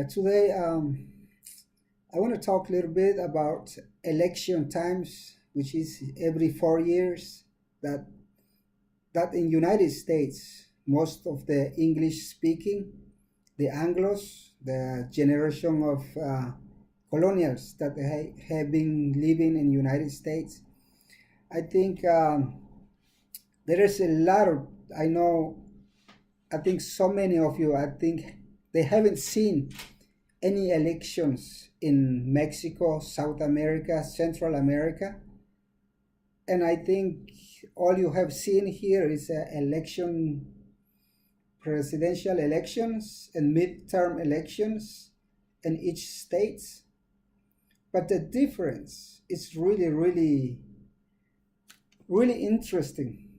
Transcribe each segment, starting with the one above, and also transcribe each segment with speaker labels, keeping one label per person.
Speaker 1: Today, I want to talk a little bit about election times, which is every 4 years. That that in United States, most of the English speaking, the Anglos, the generation of colonials that have been living in United States, I think there is a lot of I know. I think so many of you, I think they haven't seen any elections in Mexico, South America, Central America. And I think all you have seen here is presidential elections and midterm elections in each state. But the difference is really, really, really interesting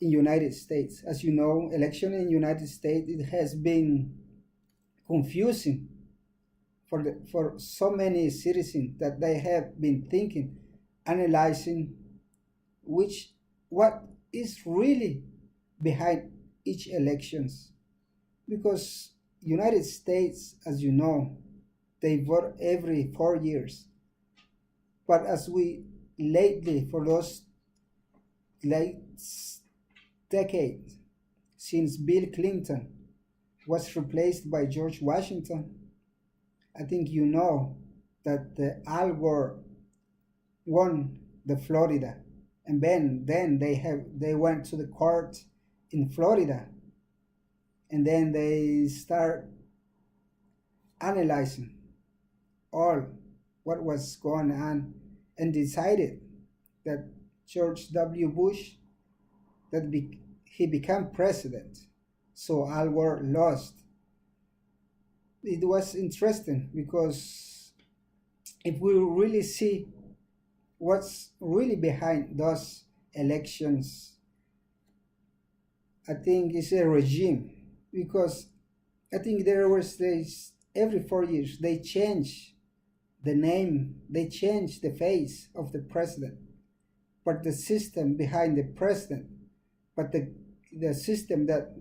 Speaker 1: in United States. As you know, election in United States, it has been confusing for so many citizens that they have been thinking, analyzing what is really behind each elections. Because United States, as you know, they vote every 4 years. But as we lately, for those late decades, since Bill Clinton was replaced by George Washington, I think you know that the Al Gore won the Florida, and then they went to the court in Florida, and then they start analyzing all what was going on, and decided that George W. Bush he became president, so Al Gore lost. It was interesting because if we really see what's really behind those elections, I think it's a regime, because I think there was this every 4 years they change the name, they change the face of the president, but the system behind the president, but the system that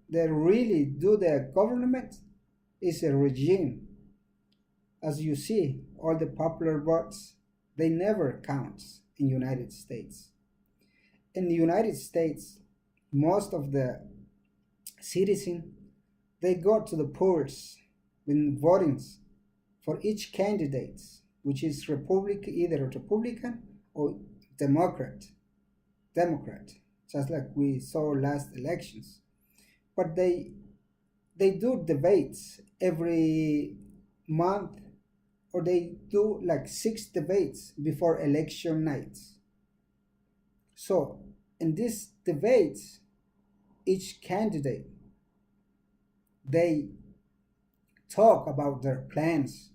Speaker 1: really do the government is a regime. As you see, all the popular votes, they never count in United States. In the United States, most of the citizens, they go to the polls in votings for each candidate, which is either Republican or Democrat, just like we saw last elections. But they do debates every month, or they do like 6 debates before election nights. So in these debates, each candidate, they talk about their plans,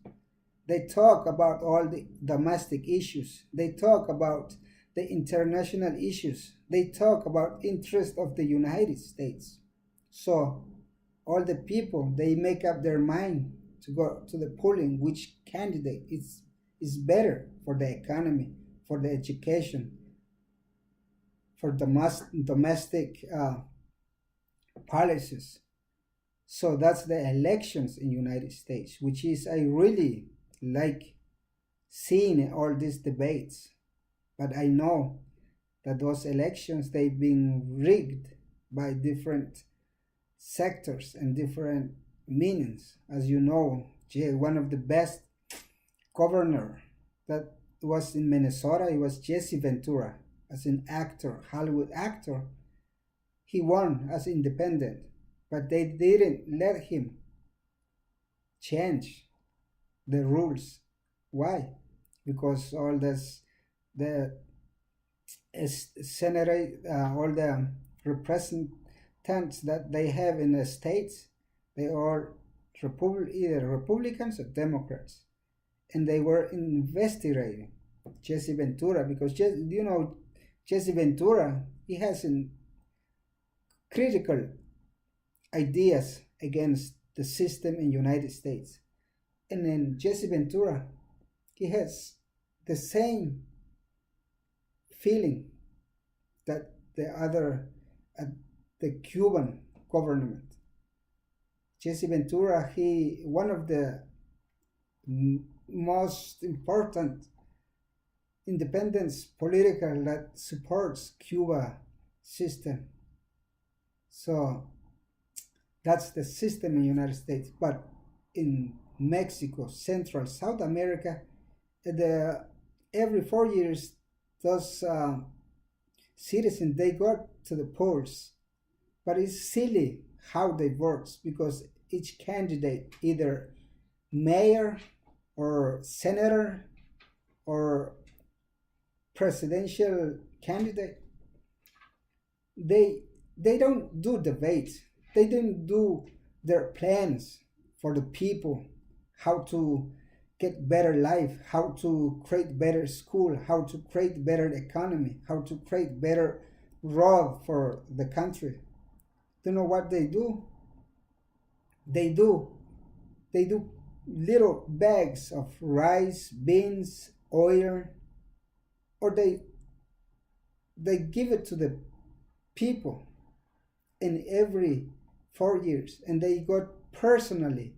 Speaker 1: they talk about all the domestic issues, they talk about the international issues, they talk about interest of the United States. So all the people, they make up their mind to go to the polling which candidate is better for the economy, for the education, for domestic policies. So that's the elections in United States, which is I really like seeing all these debates. But I know that those elections, they've been rigged by different sectors and different meanings. As you know, one of the best governor that was in Minnesota, it was Jesse Ventura, as an actor, Hollywood actor. He won as independent, but they didn't let him change the rules. Why? Because all the senator, all the representatives that they have in the states, they are either Republicans or Democrats, and they were investigating Jesse Ventura because Jesse Ventura, he has critical ideas against the system in United States, and then Jesse Ventura, he has the same feeling that the Cuban government. Jesse Ventura, he one of the most important independence political that supports Cuba system. So that's the system in the United States. But in Mexico, Central, South America, the every 4 years, those citizens they go to the polls. But it's silly how they works because each candidate, either mayor or senator or presidential candidate, they they don't do debates. They didn't do their plans for the people, how to get better life, how to create better school, how to create better economy, how to create better road for the country. You know what they do? They do they do little bags of rice, beans, oil, or they give it to the people in every 4 years, and they got personally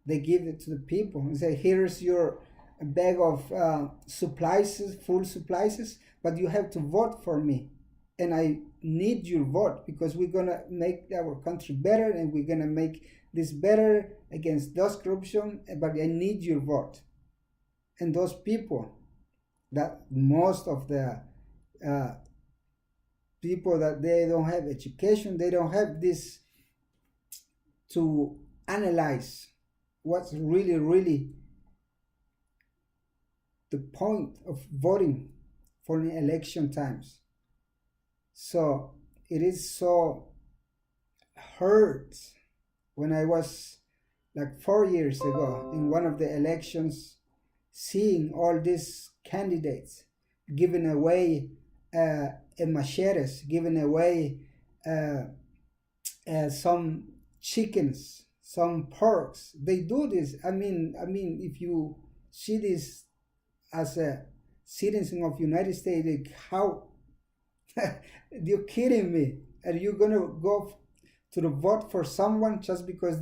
Speaker 1: they give it to the people and say, here's your bag of supplies, full supplies, but you have to vote for me, and I need your vote because we're gonna make our country better and we're gonna make this better against those corruption, but I need your vote. And those people, that most of the uh, people that they don't have education, they don't have this to analyze what's really the point of voting for the election times. So it is so hurt when I was like 4 years ago in one of the elections, seeing all these candidates giving away machetes, giving away some chickens, some porks. They do this. I mean, if you see this as a citizen of United States, like how you're kidding me? Are you gonna go to the vote for someone just because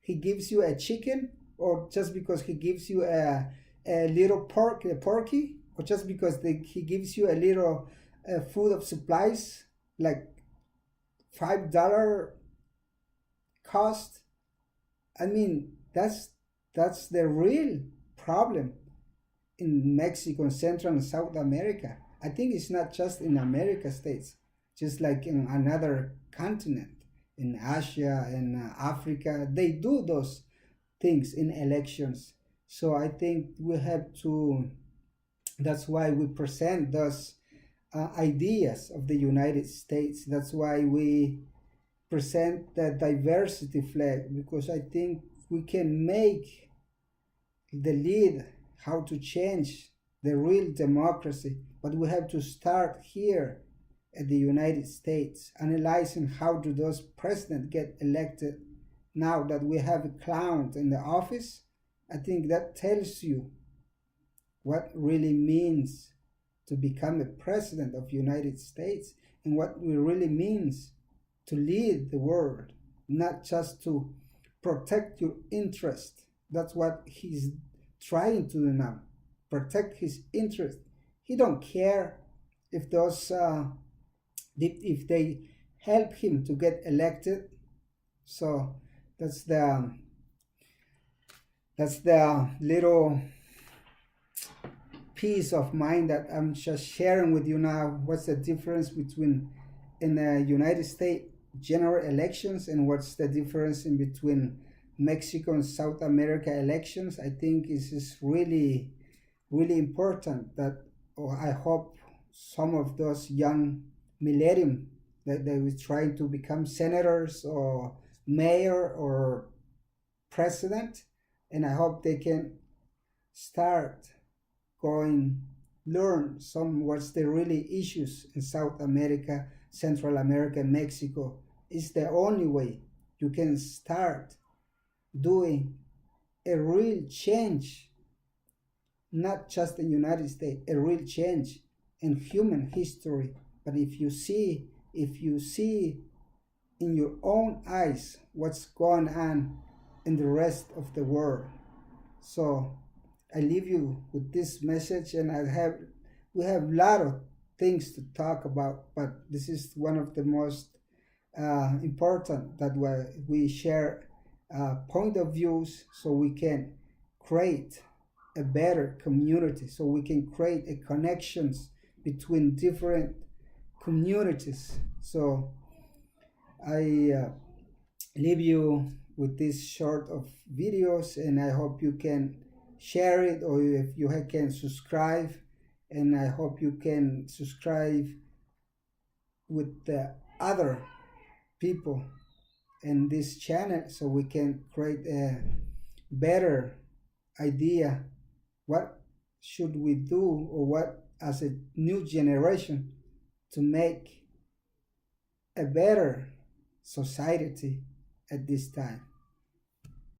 Speaker 1: he gives you a chicken, or just because he gives you a little porky, or just because he gives you a little food of supplies like $5 cost? I mean, that's the real problem in Mexico and Central and South America. I think it's not just in America states, just like in another continent, in Asia and Africa, they do those things in elections. So I think we have to, that's why we present those ideas of the United States. That's why we present the diversity flag, because I think we can make the lead how to change the real democracy, but we have to start here at the United States, analyzing how do those presidents get elected. Now that we have a clown in the office, I think that tells you what really means to become a president of the United States, and what it really means to lead the world, not just to protect your interest. That's what he's trying to do now, protect his interest. He don't care if those if they help him to get elected. So that's the little piece of mind that I'm just sharing with you now. What's the difference between in the United States general elections, and what's the difference in between Mexico and South America elections? I think this is really important, that I hope some of those young millennium that they were trying to become senators or mayor or president, and I hope they can start going learn some what's the really issues in South America, Central America, Mexico. Is the only way you can start doing a real change, not just in the United States, a real change in human history. But if you see in your own eyes what's going on in the rest of the world. So I leave you with this message, and we have a lot of things to talk about, but this is one of the most important that we share point of views so we can create a better community, so we can create a connections between different communities. So I leave you with this short of videos, and I hope you can share it, or if you can subscribe, and I hope you can subscribe with the other people in this channel so we can create a better idea what should we do, or what as a new generation to make a better society at this time.